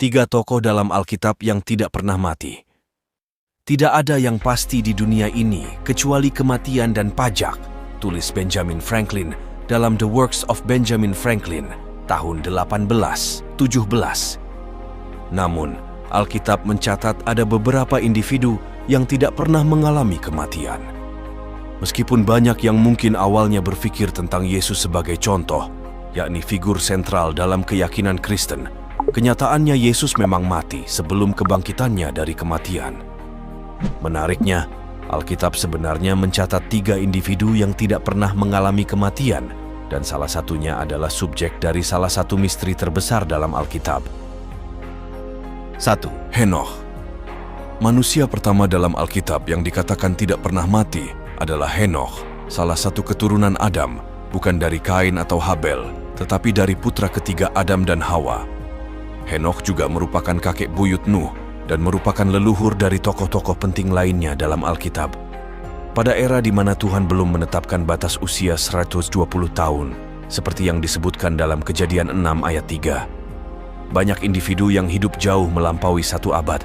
Tiga tokoh dalam Alkitab yang tidak pernah mati. Tidak ada yang pasti di dunia ini kecuali kematian dan pajak, tulis Benjamin Franklin dalam The Works of Benjamin Franklin tahun 1817. Namun, Alkitab mencatat ada beberapa individu yang tidak pernah mengalami kematian. Meskipun banyak yang mungkin awalnya berpikir tentang Yesus sebagai contoh, yakni figur sentral dalam keyakinan Kristen, kenyataannya Yesus memang mati sebelum kebangkitannya dari kematian. Menariknya, Alkitab sebenarnya mencatat tiga individu yang tidak pernah mengalami kematian, dan salah satunya adalah subjek dari salah satu misteri terbesar dalam Alkitab. 1. Henokh. Manusia pertama dalam Alkitab yang dikatakan tidak pernah mati adalah Henokh, salah satu keturunan Adam, bukan dari Kain atau Habel, tetapi dari putra ketiga Adam dan Hawa. Henokh juga merupakan kakek buyut Nuh dan merupakan leluhur dari tokoh-tokoh penting lainnya dalam Alkitab. Pada era di mana Tuhan belum menetapkan batas usia 120 tahun, seperti yang disebutkan dalam Kejadian 6 ayat 3. Banyak individu yang hidup jauh melampaui 1 abad.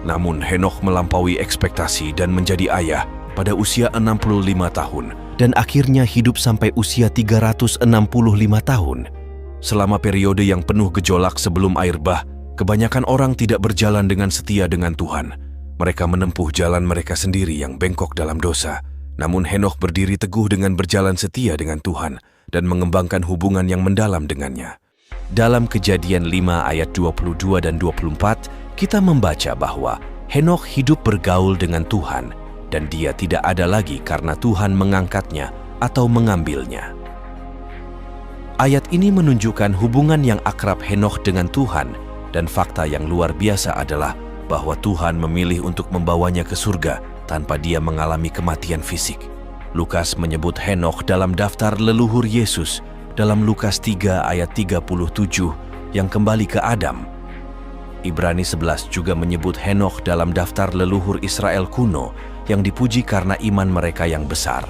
Namun Henokh melampaui ekspektasi dan menjadi ayah pada usia 65 tahun dan akhirnya hidup sampai usia 365 tahun. Selama periode yang penuh gejolak sebelum air bah, kebanyakan orang tidak berjalan dengan setia dengan Tuhan. Mereka menempuh jalan mereka sendiri yang bengkok dalam dosa. Namun Henokh berdiri teguh dengan berjalan setia dengan Tuhan dan mengembangkan hubungan yang mendalam dengannya. Dalam Kejadian 5 ayat 22 dan 24, kita membaca bahwa Henokh hidup bergaul dengan Tuhan dan dia tidak ada lagi karena Tuhan mengangkatnya atau mengambilnya. Ayat ini menunjukkan hubungan yang akrab Henokh dengan Tuhan, dan fakta yang luar biasa adalah bahwa Tuhan memilih untuk membawanya ke surga tanpa dia mengalami kematian fisik. Lukas menyebut Henokh dalam daftar leluhur Yesus dalam Lukas 3 ayat 37 yang kembali ke Adam. Ibrani 11 juga menyebut Henokh dalam daftar leluhur Israel kuno yang dipuji karena iman mereka yang besar.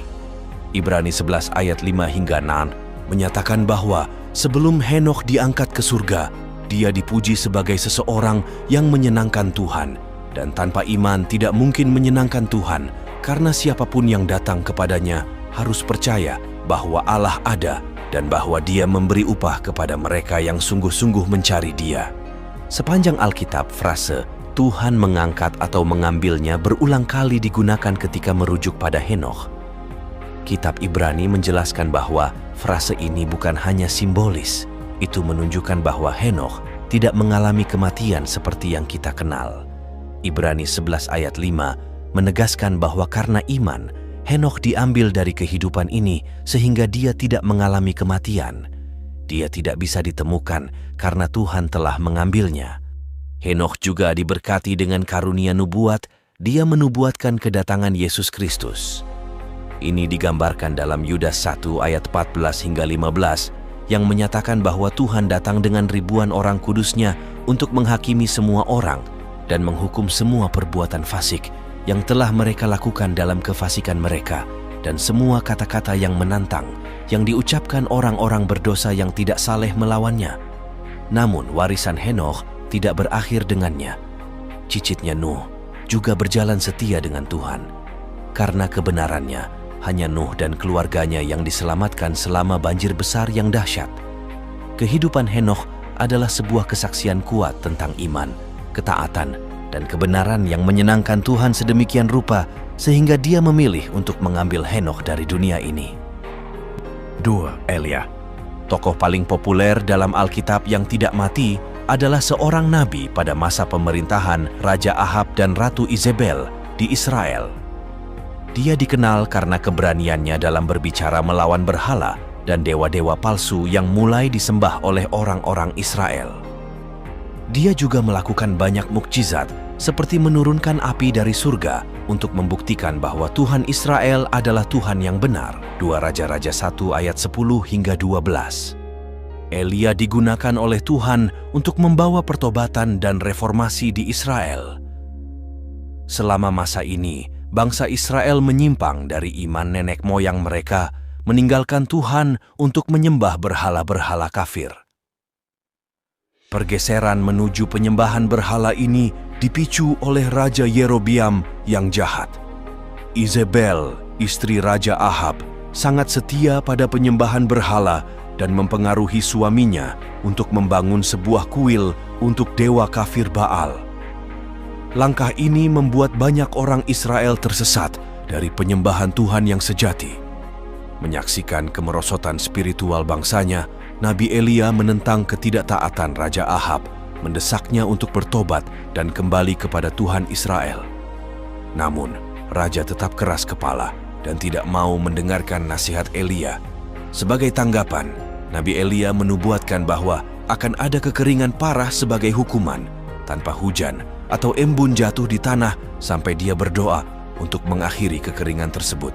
Ibrani 11 ayat 5 hingga 6 menyatakan bahwa sebelum Henokh diangkat ke surga, dia dipuji sebagai seseorang yang menyenangkan Tuhan, dan tanpa iman tidak mungkin menyenangkan Tuhan, karena siapapun yang datang kepadanya harus percaya bahwa Allah ada dan bahwa dia memberi upah kepada mereka yang sungguh-sungguh mencari dia. Sepanjang Alkitab, frase Tuhan mengangkat atau mengambilnya berulang kali digunakan ketika merujuk pada Henokh. Kitab Ibrani menjelaskan bahwa frase ini bukan hanya simbolis, itu menunjukkan bahwa Henokh tidak mengalami kematian seperti yang kita kenal. Ibrani 11 ayat 5 menegaskan bahwa karena iman, Henokh diambil dari kehidupan ini sehingga dia tidak mengalami kematian. Dia tidak bisa ditemukan karena Tuhan telah mengambilnya. Henokh juga diberkati dengan karunia nubuat, dia menubuatkan kedatangan Yesus Kristus. Ini digambarkan dalam Yudas 1 ayat 14 hingga 15 yang menyatakan bahwa Tuhan datang dengan ribuan orang kudusnya untuk menghakimi semua orang dan menghukum semua perbuatan fasik yang telah mereka lakukan dalam kefasikan mereka, dan semua kata-kata yang menantang yang diucapkan orang-orang berdosa yang tidak saleh melawannya. Namun warisan Henokh tidak berakhir dengannya. Cicitnya Nuh juga berjalan setia dengan Tuhan. Karena kebenarannya, hanya Nuh dan keluarganya yang diselamatkan selama banjir besar yang dahsyat. Kehidupan Henokh adalah sebuah kesaksian kuat tentang iman, ketaatan, dan kebenaran yang menyenangkan Tuhan sedemikian rupa sehingga dia memilih untuk mengambil Henokh dari dunia ini. 2. Elia. Tokoh paling populer dalam Alkitab yang tidak mati adalah seorang nabi pada masa pemerintahan Raja Ahab dan Ratu Izebel di Israel. Dia dikenal karena keberaniannya dalam berbicara melawan berhala dan dewa-dewa palsu yang mulai disembah oleh orang-orang Israel. Dia juga melakukan banyak mukjizat, seperti menurunkan api dari surga untuk membuktikan bahwa Tuhan Israel adalah Tuhan yang benar. 2 Raja-Raja 1 ayat 10 hingga 12. Elia digunakan oleh Tuhan untuk membawa pertobatan dan reformasi di Israel. Selama masa ini, bangsa Israel menyimpang dari iman nenek moyang mereka, meninggalkan Tuhan untuk menyembah berhala-berhala kafir. Pergeseran menuju penyembahan berhala ini dipicu oleh Raja Yerobiam yang jahat. Izebel, istri Raja Ahab, sangat setia pada penyembahan berhala dan mempengaruhi suaminya untuk membangun sebuah kuil untuk dewa kafir Baal. Langkah ini membuat banyak orang Israel tersesat dari penyembahan Tuhan yang sejati. Menyaksikan kemerosotan spiritual bangsanya, Nabi Elia menentang ketidaktaatan Raja Ahab, mendesaknya untuk bertobat dan kembali kepada Tuhan Israel. Namun, Raja tetap keras kepala dan tidak mau mendengarkan nasihat Elia. Sebagai tanggapan, Nabi Elia menubuatkan bahwa akan ada kekeringan parah sebagai hukuman, tanpa hujan atau embun jatuh di tanah sampai dia berdoa untuk mengakhiri kekeringan tersebut.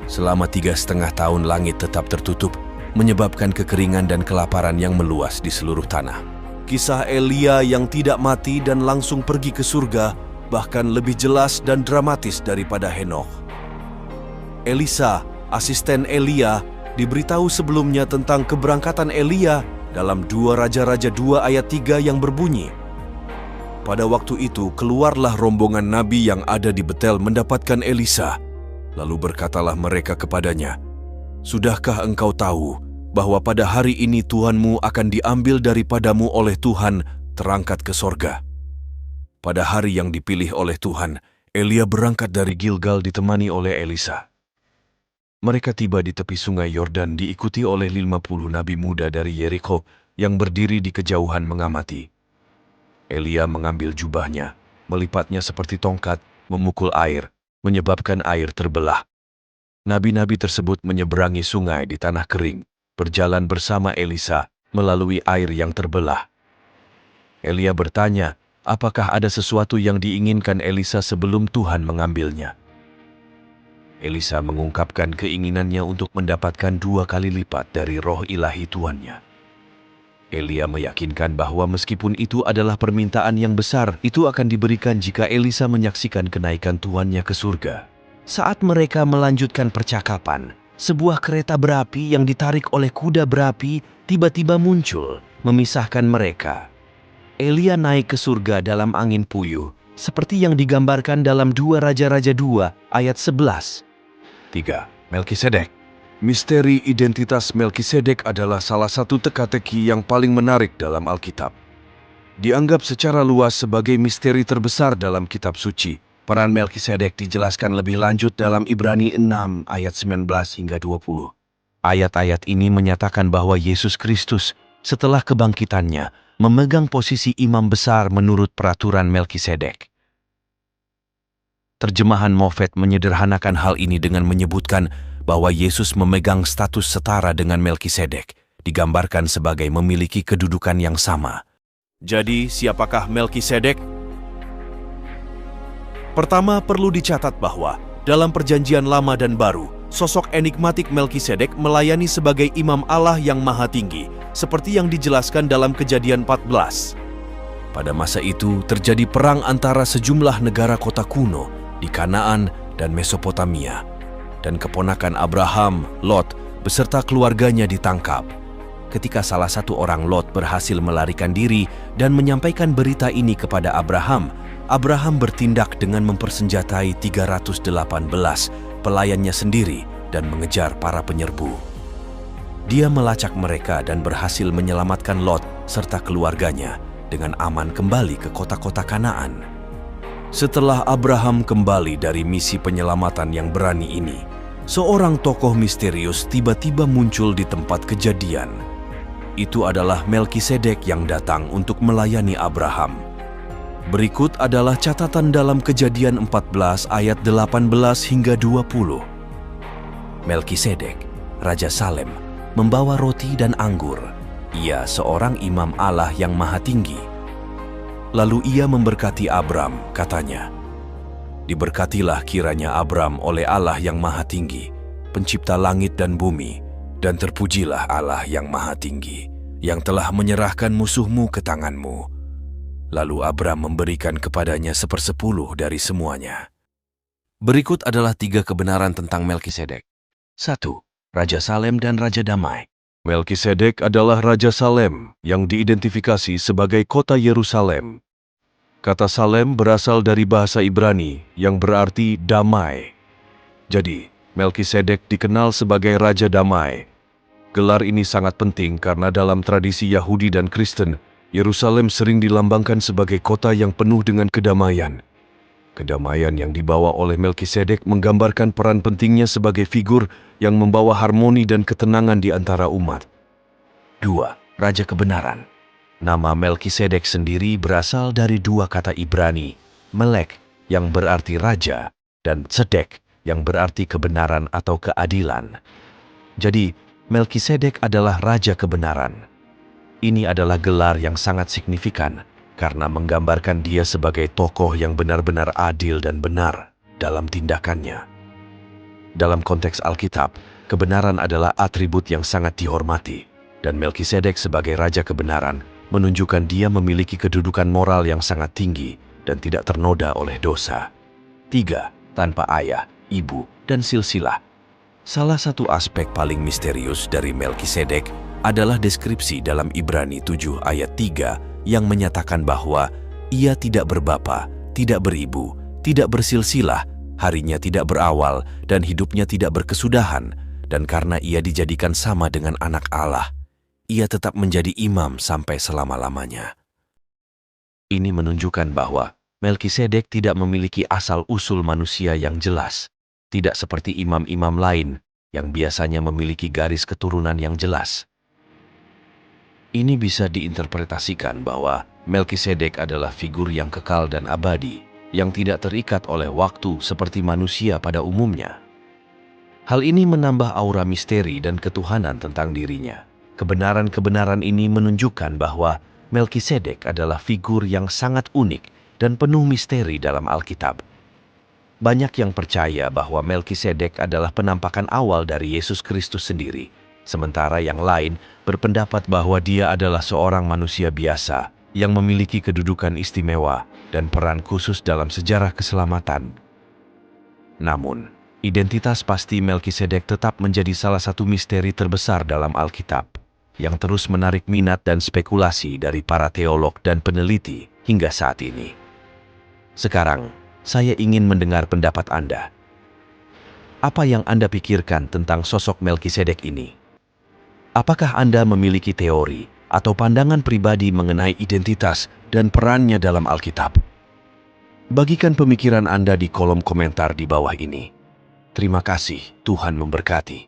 Selama 3,5 tahun langit tetap tertutup, menyebabkan kekeringan dan kelaparan yang meluas di seluruh tanah. Kisah Elia yang tidak mati dan langsung pergi ke surga bahkan lebih jelas dan dramatis daripada Henokh. Elisa, asisten Elia, diberitahu sebelumnya tentang keberangkatan Elia dalam 2 Raja-Raja 2 ayat 3 yang berbunyi, "Pada waktu itu keluarlah rombongan nabi yang ada di Betel mendapatkan Elisa. Lalu berkatalah mereka kepadanya, 'Sudahkah engkau tahu bahwa pada hari ini Tuhanmu akan diambil daripadamu oleh Tuhan terangkat ke sorga?' Pada hari yang dipilih oleh Tuhan, Elia berangkat dari Gilgal ditemani oleh Elisa. Mereka tiba di tepi sungai Yordan diikuti oleh 50 nabi muda dari Yeriko yang berdiri di kejauhan mengamati. Elia mengambil jubahnya, melipatnya seperti tongkat, memukul air, menyebabkan air terbelah. Nabi-nabi tersebut menyeberangi sungai di tanah kering, berjalan bersama Elisa melalui air yang terbelah. Elia bertanya, apakah ada sesuatu yang diinginkan Elisa sebelum Tuhan mengambilnya? Elisa mengungkapkan keinginannya untuk mendapatkan 2 kali lipat dari roh ilahi tuannya. Elia meyakinkan bahwa meskipun itu adalah permintaan yang besar, itu akan diberikan jika Elisa menyaksikan kenaikan tuannya ke surga. Saat mereka melanjutkan percakapan, sebuah kereta berapi yang ditarik oleh kuda berapi tiba-tiba muncul, memisahkan mereka. Elia naik ke surga dalam angin puyuh, seperti yang digambarkan dalam 2 Raja-Raja 2 ayat 11. 3. Melkisedek. Misteri identitas Melkisedek adalah salah satu teka-teki yang paling menarik dalam Alkitab. Dianggap secara luas sebagai misteri terbesar dalam kitab suci. Peran Melkisedek dijelaskan lebih lanjut dalam Ibrani 6 ayat 19 hingga 20. Ayat-ayat ini menyatakan bahwa Yesus Kristus setelah kebangkitannya memegang posisi imam besar menurut peraturan Melkisedek. Terjemahan Moffat menyederhanakan hal ini dengan menyebutkan bahwa Yesus memegang status setara dengan Melkisedek, digambarkan sebagai memiliki kedudukan yang sama. Jadi, siapakah Melkisedek? Pertama, perlu dicatat bahwa dalam Perjanjian Lama dan Baru, sosok enigmatik Melkisedek melayani sebagai imam Allah yang maha tinggi, seperti yang dijelaskan dalam Kejadian 14. Pada masa itu, terjadi perang antara sejumlah negara kota kuno di Kanaan dan Mesopotamia, dan keponakan Abraham, Lot, beserta keluarganya ditangkap. Ketika salah satu orang Lot berhasil melarikan diri dan menyampaikan berita ini kepada Abraham, Abraham bertindak dengan mempersenjatai 318 pelayannya sendiri dan mengejar para penyerbu. Dia melacak mereka dan berhasil menyelamatkan Lot serta keluarganya dengan aman kembali ke kota-kota Kanaan. Setelah Abraham kembali dari misi penyelamatan yang berani ini, seorang tokoh misterius tiba-tiba muncul di tempat kejadian. Itu adalah Melkisedek yang datang untuk melayani Abraham. Berikut adalah catatan dalam Kejadian 14 ayat 18 hingga 20. Melkisedek, Raja Salem, membawa roti dan anggur. Ia seorang imam Allah yang maha tinggi. Lalu ia memberkati Abram, katanya, "Diberkatilah kiranya Abram oleh Allah yang maha tinggi, pencipta langit dan bumi, dan terpujilah Allah yang maha tinggi, yang telah menyerahkan musuhmu ke tanganmu." Lalu Abram memberikan kepadanya 1/10 dari semuanya. Berikut adalah 3 kebenaran tentang Melkisedek. 1. Raja Salem dan Raja Damai. Melkisedek adalah Raja Salem yang diidentifikasi sebagai kota Yerusalem. Kata Salem berasal dari bahasa Ibrani yang berarti damai. Jadi, Melkisedek dikenal sebagai Raja Damai. Gelar ini sangat penting karena dalam tradisi Yahudi dan Kristen, Yerusalem sering dilambangkan sebagai kota yang penuh dengan kedamaian. Kedamaian yang dibawa oleh Melkisedek menggambarkan peran pentingnya sebagai figur yang membawa harmoni dan ketenangan di antara umat. 2. Raja Kebenaran. Nama Melkisedek sendiri berasal dari dua kata Ibrani, melek yang berarti raja dan tzedek yang berarti kebenaran atau keadilan. Jadi, Melkisedek adalah Raja Kebenaran. Ini adalah gelar yang sangat signifikan karena menggambarkan dia sebagai tokoh yang benar-benar adil dan benar dalam tindakannya. Dalam konteks Alkitab, kebenaran adalah atribut yang sangat dihormati, dan Melkisedek sebagai Raja Kebenaran menunjukkan dia memiliki kedudukan moral yang sangat tinggi dan tidak ternoda oleh dosa. 3. Tanpa ayah, ibu, dan silsilah. Salah satu aspek paling misterius dari Melkisedek adalah deskripsi dalam Ibrani 7 ayat 3 yang menyatakan bahwa ia tidak berbapa, tidak beribu, tidak bersilsilah, harinya tidak berawal, dan hidupnya tidak berkesudahan, dan karena ia dijadikan sama dengan anak Allah, ia tetap menjadi imam sampai selama-lamanya. Ini menunjukkan bahwa Melkisedek tidak memiliki asal-usul manusia yang jelas, tidak seperti imam-imam lain yang biasanya memiliki garis keturunan yang jelas. Ini bisa diinterpretasikan bahwa Melkisedek adalah figur yang kekal dan abadi, yang tidak terikat oleh waktu seperti manusia pada umumnya. Hal ini menambah aura misteri dan ketuhanan tentang dirinya. Kebenaran-kebenaran ini menunjukkan bahwa Melkisedek adalah figur yang sangat unik dan penuh misteri dalam Alkitab. Banyak yang percaya bahwa Melkisedek adalah penampakan awal dari Yesus Kristus sendiri, sementara yang lain berpendapat bahwa dia adalah seorang manusia biasa yang memiliki kedudukan istimewa dan peran khusus dalam sejarah keselamatan. Namun, identitas pasti Melkisedek tetap menjadi salah satu misteri terbesar dalam Alkitab, yang terus menarik minat dan spekulasi dari para teolog dan peneliti hingga saat ini. Sekarang, saya ingin mendengar pendapat Anda. Apa yang Anda pikirkan tentang sosok Melkisedek ini? Apakah Anda memiliki teori atau pandangan pribadi mengenai identitas dan perannya dalam Alkitab? Bagikan pemikiran Anda di kolom komentar di bawah ini. Terima kasih, Tuhan memberkati.